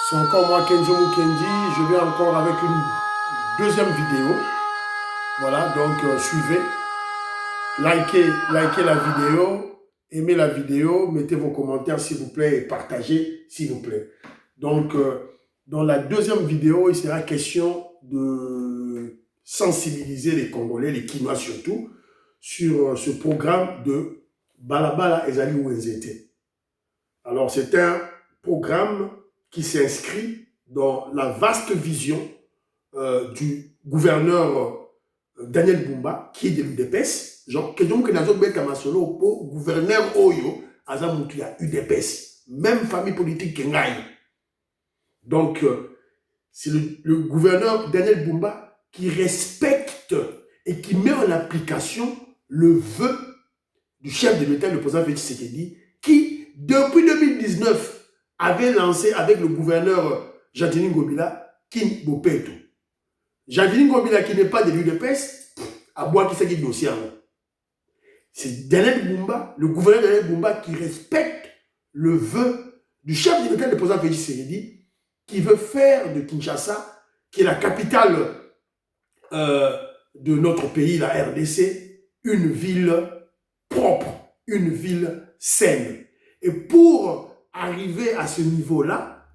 C'est encore moi, Kenzo Mukendi. Je vais encore avec une deuxième vidéo. Voilà, donc suivez. Likez la vidéo. Aimez la vidéo. Mettez vos commentaires, s'il vous plaît, et partagez, s'il vous plaît. Donc, dans la deuxième vidéo, il sera question de sensibiliser les Congolais, les Kinois surtout, sur ce programme de Balabala Ezali Wenzete. Alors, c'est un programme qui s'inscrit dans la vaste vision du gouverneur Daniel Bumba, qui est de l'UDPS. Genre, que donc, nous avons gouverneur Oyo, Azamutu a UDPS. Même famille politique que Ngaï. Donc, c'est le gouverneur Daniel Bumba qui respecte et qui met en application le vœu du chef de l'État, le président Félix Tshisekedi, qui, depuis 2019, avait lancé avec le gouverneur Jacqueline Gobila, Kin Bopeto. Jacqueline Gobila, qui n'est pas de l'UDPS, à boire qui s'est dit dossier. C'est Daniel Bumba, le gouverneur Daniel Bumba, qui respecte le vœu du chef de l'État, le président Félix Tshisekedi, qui veut faire de Kinshasa, qui est la capitale de notre pays, la RDC, une ville propre, une ville saine. Et pour arriver à ce niveau-là,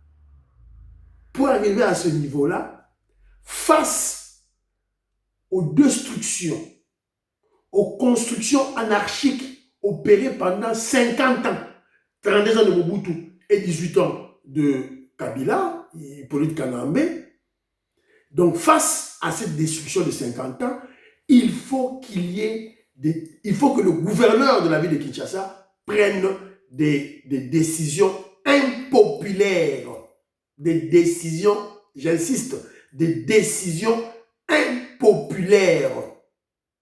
face aux destructions, aux constructions anarchiques opérées pendant 50 ans, 32 ans de Mobutu et 18 ans de Kabila, Hippolyte Kanambe. Donc, face à cette destruction de 50 ans, il faut que le gouverneur de la ville de Kinshasa prenne des décisions impopulaires. Des décisions, j'insiste, des décisions impopulaires.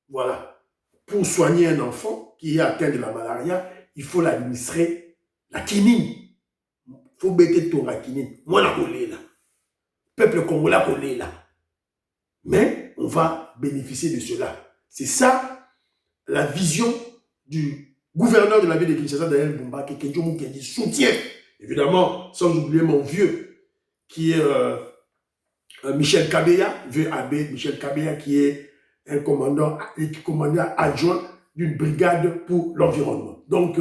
Voilà. Pour soigner un enfant qui est atteint de la malaria, il faut l'administrer la quinine. Il faut bêter ton la quinine. Moi, la collé là. Peuple congolais collé là. Mais on va bénéficier de cela. C'est ça la vision du gouverneur de la ville de Kinshasa, Daniel Bumba, qui soutient, évidemment, sans oublier mon vieux, qui est Michel Kabeya, vieux abbé Michel Kabeya, qui est un commandant adjoint d'une brigade pour l'environnement. Donc,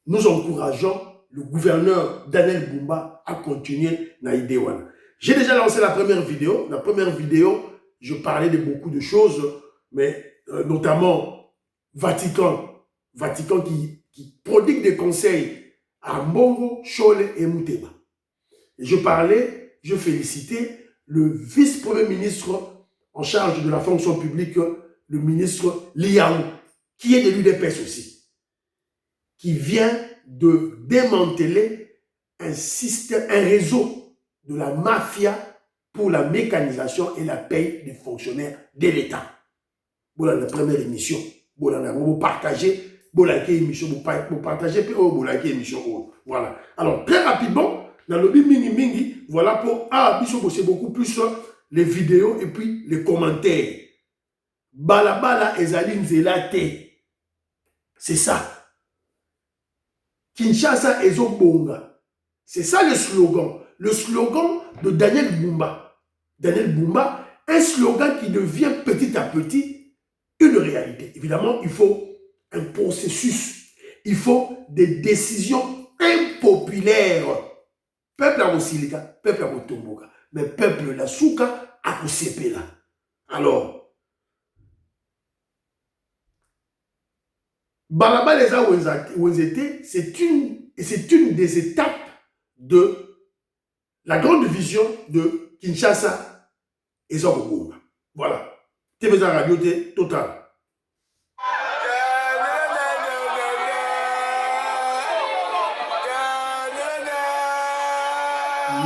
nous encourageons le gouverneur Daniel Bumba à continuer Naïdewana. J'ai déjà lancé la première vidéo. La première vidéo, je parlais de beaucoup de choses, mais notamment Vatican qui prodigue des conseils à Mbongo, Chole et Mouteba. Et je félicitais le vice-premier ministre en charge de la fonction publique, le ministre Liaou, qui est de l'UDPS aussi, qui vient de démanteler un réseau de la mafia pour la mécanisation et la paye des fonctionnaires de l'État. Voilà la première émission. Voilà, vous partagez, voilà émission, vous partagez, puis vous émission. Voilà. Alors, très rapidement, dans le mini, voilà pour c'est beaucoup plus les vidéos et puis les commentaires. Balabala ezali nzelate. C'est ça. Kinshasa ezobonga. C'est ça le slogan. Le slogan de Daniel Bumba. Daniel Bumba, un slogan qui devient petit à petit une réalité. Évidemment, il faut un processus. Il faut des décisions impopulaires. Peuple a Rosilika, peuple a Rotomboka. Mais peuple la Souka a Kosepela. Alors, Balabaleza Wenzete, c'est une des étapes de la grande vision de Kinshasa et Zobobunga. Voilà. TVZ Radio Total.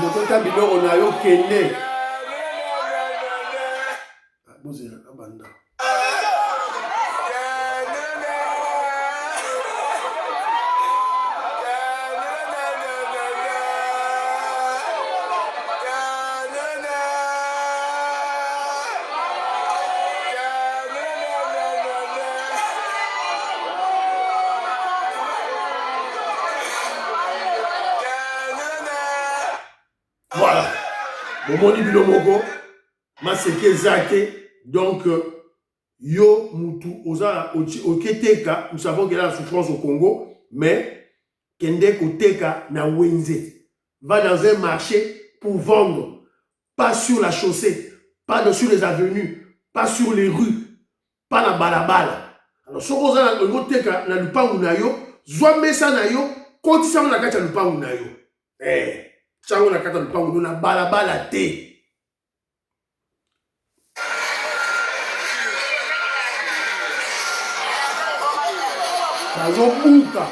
Lokota biloko na yo kende. Bozela abanda. Voilà. Momoni bilomoko, maseke zake. Donc, yo mutu, oza, oketeka, nous savons qu'il y a la souffrance au Congo, mais kende koteka na wenze. Va dans un marché pour vendre. Pas sur la chaussée, pas sur les avenues, pas sur les rues, pas na balabala. Alors, si on a un teka na lupangu na yo, zwa mesa na yo, koti sango na kati ya lupangu na yo. Sango na kati ya lupangu na balabala te. Bazobuka.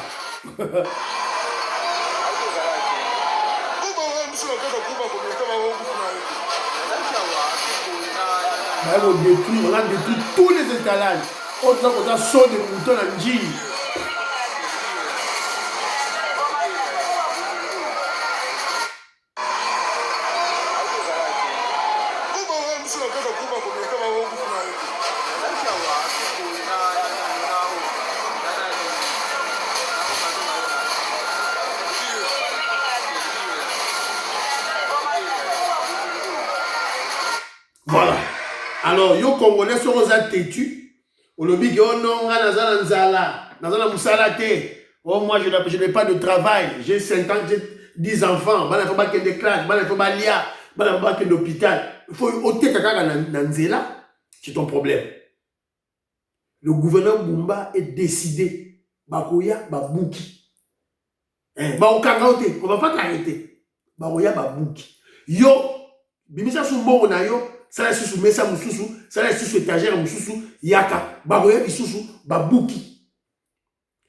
On a détruit tous les étalages. Autre qu'on a saut de moutons en jean. Voilà. Alors, yo Congolais sont aux têtus. On le dit, oh non, oh, moi, je n'ai pas de travail. J'ai 5 ans, j'ai 10 enfants. Il ne faut pas qu'il y ait des classes, il ne faut pas qu'il y ait d'hôpital. Il faut ôter Nanzela. C'est ton problème. Le gouverneur Bumba est décidé. Bakoya, Babouki. On ne va pas t'arrêter. Bakoya, Babouki. Yo, Bimisa Sumbo, yo. Ça est sous mesa mususu, ça est sous étagère mususu, yaka, bagoya bisusu, babouki.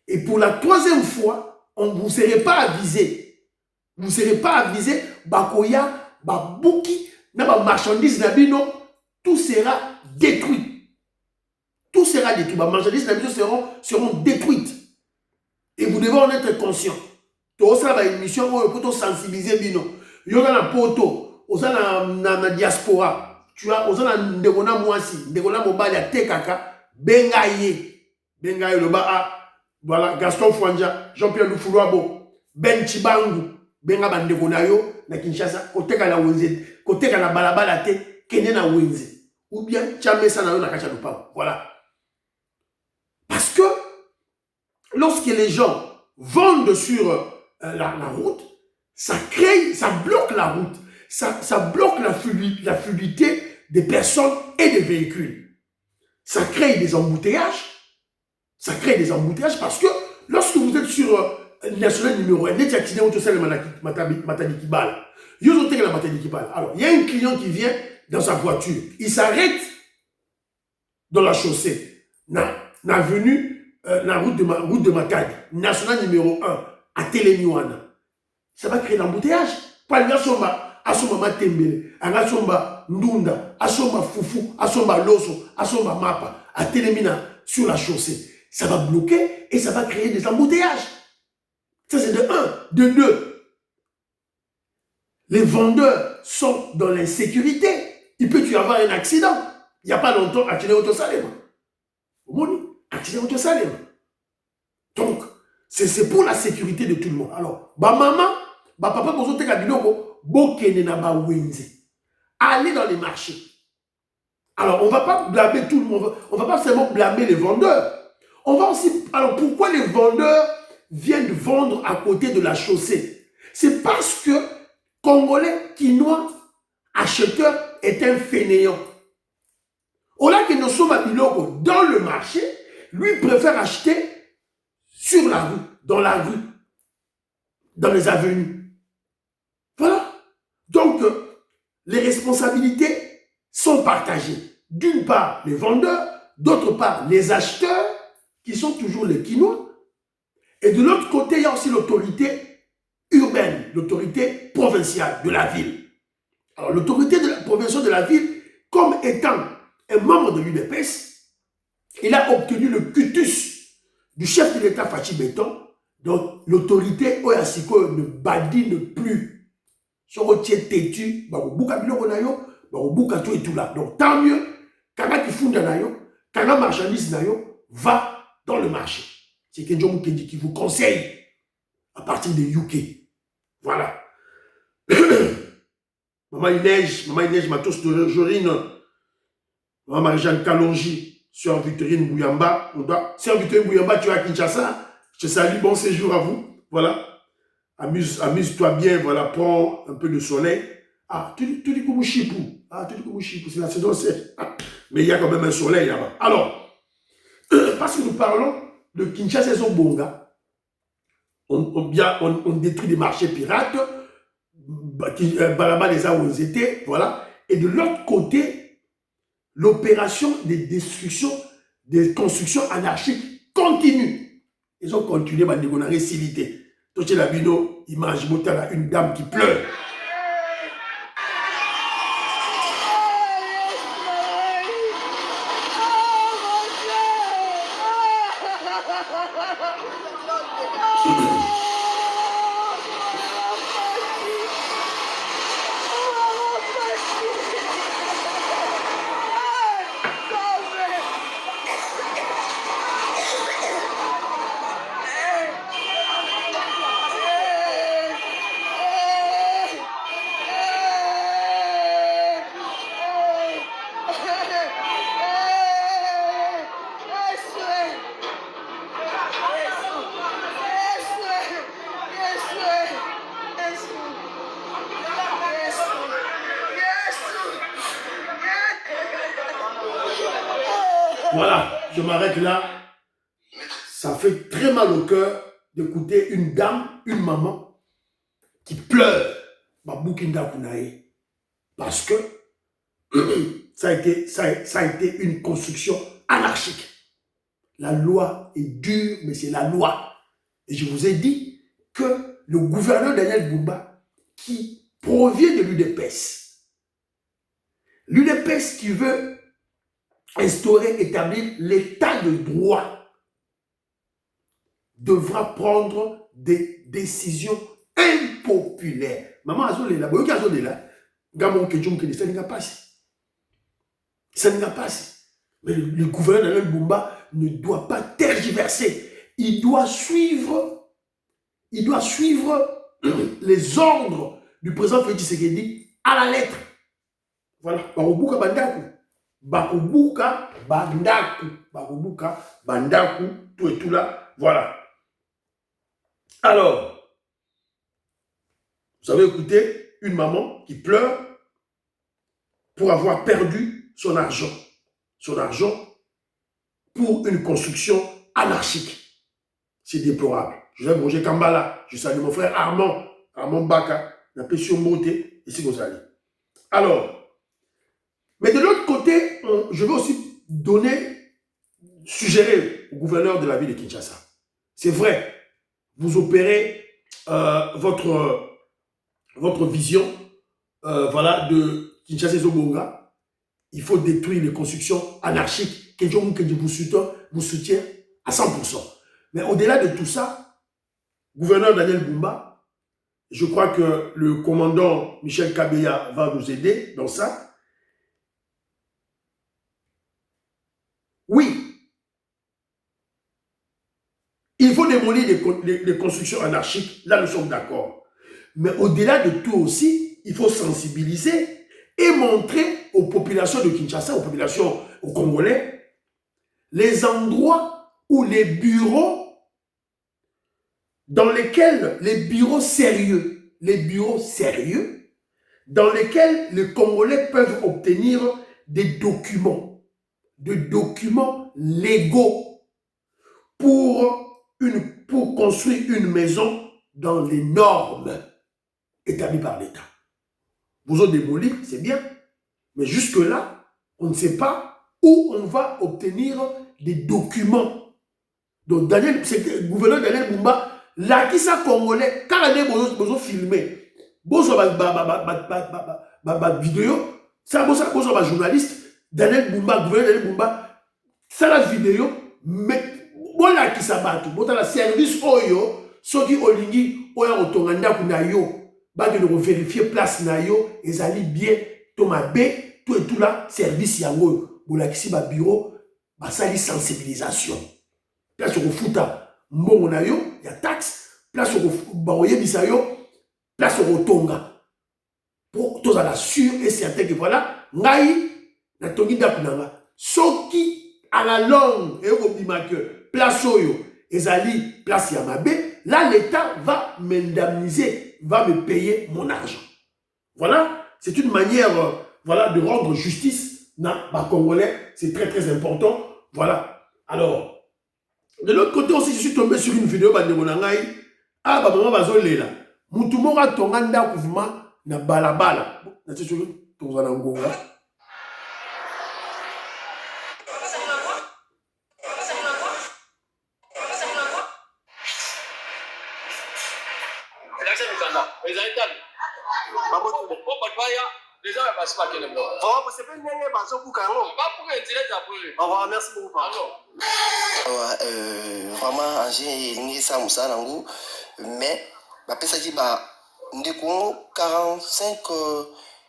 Et pour la 3e fois, on ne vous serait pas avisé. Vous ne serez pas avisé, bagoya, babouki, na ba marchandise nabino, tout sera détruit. Tout sera détruit. Les marchandises nabino seront détruites. Et vous devez en être conscient. Tout ça va une mission pour sensibiliser bino. Yo dans la poto, on na diaspora. Tu as osana ndekona mwasi ndekona mobali atekaka bengaye le ba voilà Gaston Fwanja, Jean-Pierre Lufulwabo, Ben Chibangu benga bandekona yo na Kinshasa koteka na wenze koteka na balabala te kene na wenze ou bien chamesa na yo na kacha lupa. Voilà. Parce que lorsque les gens vendent sur la route, ça bloque la route. Ça bloque la fluidité des personnes et des véhicules. Ça crée des embouteillages. Ça crée des embouteillages parce que lorsque vous êtes sur national numéro 1, il y a un accident où alors, il y a un client qui vient dans sa voiture. Il s'arrête dans la chaussée. Na venu la route de Matadi, national numéro 1, à Télémiouana. Ça va créer l'embouteillage. Pas le asomba tembele, asomba ndunda, asomba fufu, asomba loso, asomba mapa, à télémina sur la chaussée. Ça va bloquer et ça va créer des embouteillages. Ça c'est de 1. De 2. Les vendeurs sont dans l'insécurité. Il peut y avoir un accident. Il n'y a pas longtemps, accident autosalem. Accident autosalem. Donc, c'est pour la sécurité de tout le monde. Alors, maman, papa, allez dans les marchés. Alors, on ne va pas blâmer tout le monde. On ne va pas seulement blâmer les vendeurs. On va aussi... Alors, pourquoi les vendeurs viennent vendre à côté de la chaussée? C'est parce que Congolais, Quinois, acheteur est un fainéant. Au lieu que nous sommes à Biloko dans le marché, lui préfère acheter sur la rue, dans les avenues. Voilà. Donc, les responsabilités sont partagées. D'une part, les vendeurs, d'autre part, les acheteurs, qui sont toujours les Quinois. Et de l'autre côté, il y a aussi l'autorité urbaine, l'autorité provinciale de la ville. Alors, l'autorité provinciale de la ville, comme étant un membre de l'UDPS, il a obtenu le cutus du chef de l'État Fachi Béton. Donc, l'autorité Oyasiko ne badine plus. Sur le têtu, tout et tout là. Donc, tant mieux, quand il fonde nayo, quand la marchandise nayo va dans le marché. C'est Kenjo qui vous conseille à partir de UK. Voilà. Maman Inège Matos de Jorine, Maman Marie-Jeanne Kalonji, Sœur Victorine Bouyamba. Sœur Victorine Bouyamba, tu es à Kinshasa. Je te salue, bon séjour à vous. Voilà. Amuse-toi bien, voilà, prends un peu de soleil. Ah, tu dis Koumouchipou. Ah, tu dis Koumouchipou, c'est la saison sèche. Ah, mais il y a quand même un soleil là-bas. Alors, parce que nous parlons de Kinshasa et Zobonga, on détruit des marchés pirates, Balaba les a où ils étaient, voilà. Et de l'autre côté, l'opération de destruction des constructions anarchiques continue. Ils ont continué à dégonner civilité. Toche la bino, image, une dame qui pleure. Voilà, je m'arrête là. Ça fait très mal au cœur d'écouter une dame, une maman, qui pleure. Parce que ça a été une construction anarchique. La loi est dure, mais c'est la loi. Et je vous ai dit que le gouverneur Daniel Bumba, qui provient de l'UDPS qui veut instaurer, établir l'état de droit, devra prendre des décisions impopulaires. Maman Azolela, Boyoki Azolela, Gamon Kedjoum Kene, ça n'y a pas. Ça n'y a pas. Mais le gouverneur Daniel Bumba ne doit pas tergiverser. Il doit suivre les ordres du président Félix Tshisekedi à la lettre. Voilà. Bakobuka Bandaku. Bakobuka Bandaku. Bakobuka Bandaku. Tout et tout là. Voilà. Alors, vous avez écouté une maman qui pleure pour avoir perdu son argent. Son argent pour une construction anarchique. C'est déplorable. Je vais Roger Kambala, je salue mon frère Armand Baka, la pétion beauté, ici vous allez. Alors, mais de l'autre côté, je vais aussi suggérer au gouverneur de la ville de Kinshasa. C'est vrai, vous opérez votre vision voilà, de Kinshasa et Zobonga. Il faut détruire les constructions anarchiques que vous soutient à 100%. Mais au-delà de tout ça, gouverneur Daniel Bumba, je crois que le commandant Michel Kabeya va nous aider dans ça. Oui, il faut démolir les constructions anarchiques, là nous sommes d'accord. Mais au-delà de tout aussi, il faut sensibiliser et montrer aux populations de Kinshasa, aux Congolais, les endroits où les bureaux dans lesquels les bureaux sérieux, dans lesquels les Congolais peuvent obtenir des documents légaux pour construire une maison dans les normes établies par l'État. Vous en démolir, c'est bien, mais jusque-là, on ne sait pas où on va obtenir des documents. Donc, le gouverneur Daniel Bumba, là, qui ça Congolais, quand on est besoin de filmer, besoin de vidéo, ça besoin de journaliste, Daniel Bumba, gouverneur Daniel Bumba, ça la vidéo, mais voilà qui s'abattent, bon, dans le service Oyo, ceux qui ont lingi, Oyo, Otonganda, Kunayo, bah, de vérifier place Nayo, ils allaient bien, Thomas B, tout et tout là, service Yango, voilà qui c'est bureau, bah, ça, les sensibilisation. Place au Fouta, mbongo na yo, ya taxe, place au Baoye Bisayo, place au Tonga. pour tous à la sûr et certain que voilà, ngai na tongi dakunanga. Soki à la longue et au que place oyo ezali place yamabe, là l'État va m'indemniser, va me payer mon argent. Voilà, c'est une manière voilà, de rendre justice na ba Congolais, c'est très très important. Voilà. Alors, de l'autre côté aussi, je suis tombé sur une vidéo de Monangaï. Ah, bah, maman, bazo lela. Moutoumora tonganda kouvma na balabala. Na tchou, tongana ngonga. Merci beaucoup. Vraiment, j'ai ça mais ça dit 45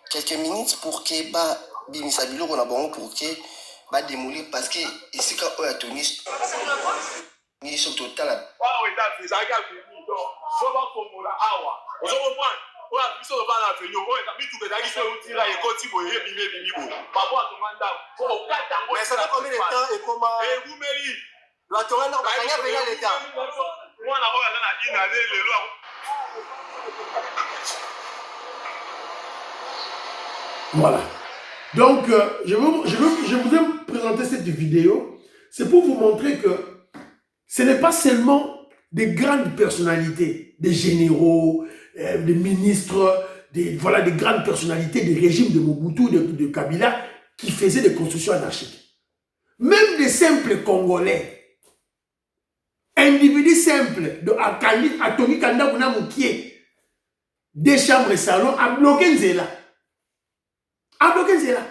quelques minutes pour que Bimisabilo qu'on a bon pour que démolir parce que ici quand on a tenu ni sur total. Mais ça fait combien de temps et comment la tournée n'a pas venir à l'État. Voilà. Donc, je vous ai présenté cette vidéo. C'est pour vous montrer que ce n'est pas seulement des grandes personnalités, des généraux, des ministres, voilà, des grandes personnalités des régimes de Mobutu, de Kabila, qui faisaient des constructions anarchiques. Même des simples Congolais, individus simples, de Atomi Kanda Bouna Moukié, des chambres et salons, à bloquer Nzela. À bloquer Nzela.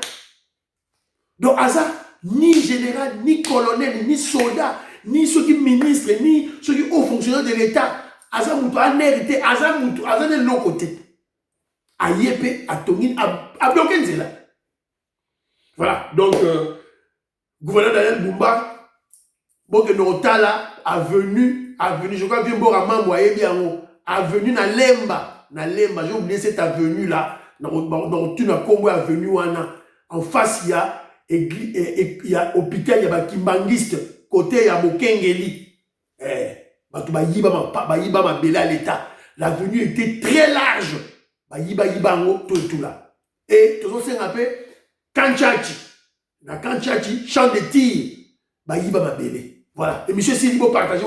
Donc, Aza, ni général, ni colonel, ni soldat, ni ceux qui ministres, ni ceux qui hauts fonctionnaires de l'État, Aza Moutou a hérité, Aza Moutou, Aza de l'autre côté. A Yépé, à Tongin, à bloquer Nzela. Voilà, donc, gouverneur Daniel Bumba, Boke Norotala, a venu, je crois que Mbora Mambo a venu na Lemba, j'ai oublié cette avenue-là, dans une avenue en face, il y a hôpital, il y a Kimbangiste, côté il y a Mokengeli. L'avenue était très large. Tout là. Et tout ça, c'est appelé Kanchachi. Na Kanchachi, champ de tir. Voilà. Et monsieur Sili, vous partagez.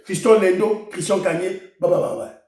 Fiston Lendo, Christian Kanye. Bye bye bye bye.